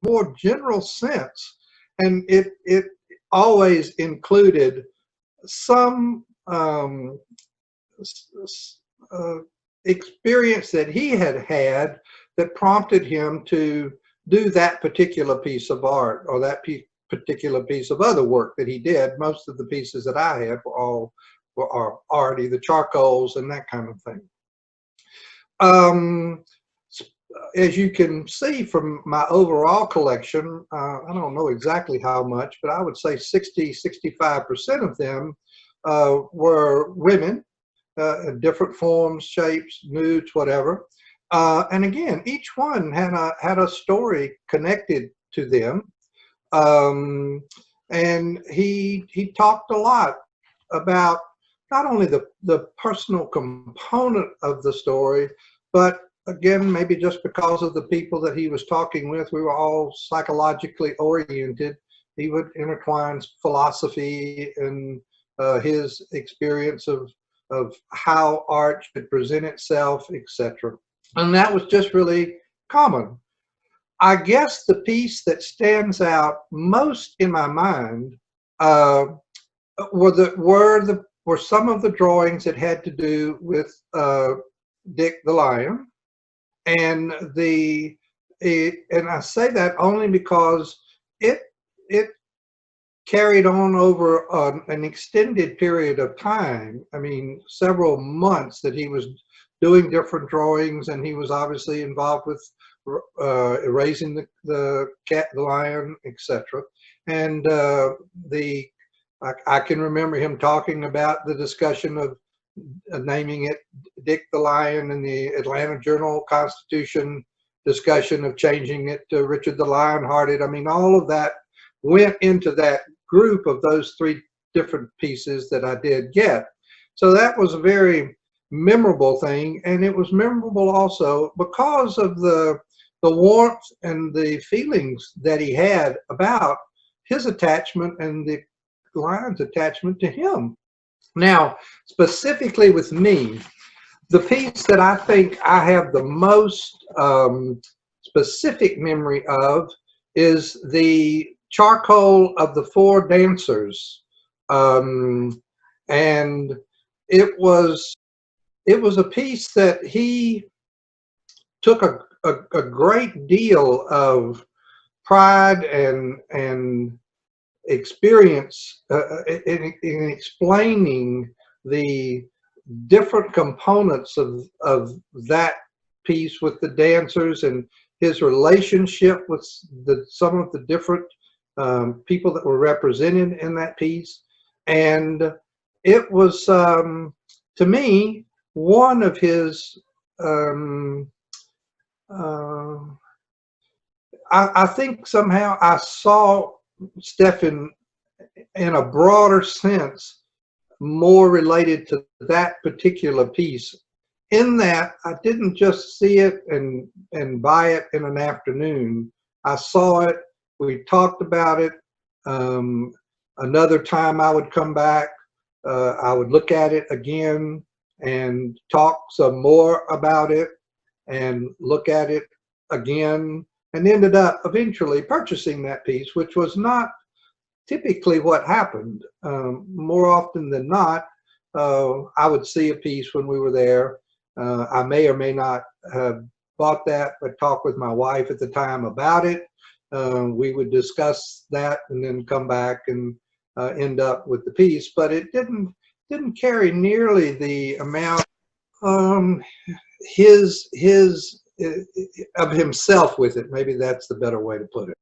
more general sense, and it always included some experience that he had had that prompted him to do that particular piece of art, or that particular piece of other work that he did. Most of the pieces that I had were art, either charcoals and that kind of thing. As you can see from my overall collection, I don't know exactly how much, but I would say 60–65% of them were women, in different forms, shapes, nudes, whatever. And again, each one had a story connected to them. And he talked a lot about not only the personal component of the story, but again, maybe just because of the people that he was talking with, we were all psychologically oriented. He would intertwine philosophy and his experience of how art should present itself, etc. And that was just really common. I guess the piece that stands out most in my mind were some of the drawings that had to do with Dick the Lion. And and I say that only because it carried on over an extended period of time. I mean, several months that he was doing different drawings, and he was obviously involved with erasing the cat, the lion, etc. And I can remember him talking about the discussion of naming it Dick the Lion, and the Atlanta Journal-Constitution discussion of changing it to Richard the Lionhearted. I mean, all of that went into that group of those three different pieces that I did get. So that was a very memorable thing, and it was memorable also because of the warmth and the feelings that he had about his attachment and the lion's attachment to him. Now, specifically with me, the piece that I think I have the most specific memory of is the charcoal of the four dancers. And it was a piece that he took a great deal of pride and experience in explaining the different components of that piece with the dancers, and his relationship with some of the different people that were represented in that piece. And it was, to me, one of his, I think somehow I saw Stephan in a broader sense, more related to that particular piece, in that I didn't just see it and buy it in an afternoon. I saw it, we talked about it. Another time I would come back, I would look at it again and talk some more about it and look at it again, and ended up eventually purchasing that piece, which was not typically what happened. More often than not, I would see a piece when we were there. I may or may not have bought that, but talk with my wife at the time about it. We would discuss that and then come back and end up with the piece, but it didn't carry nearly the amount of himself with it. Maybe that's the better way to put it.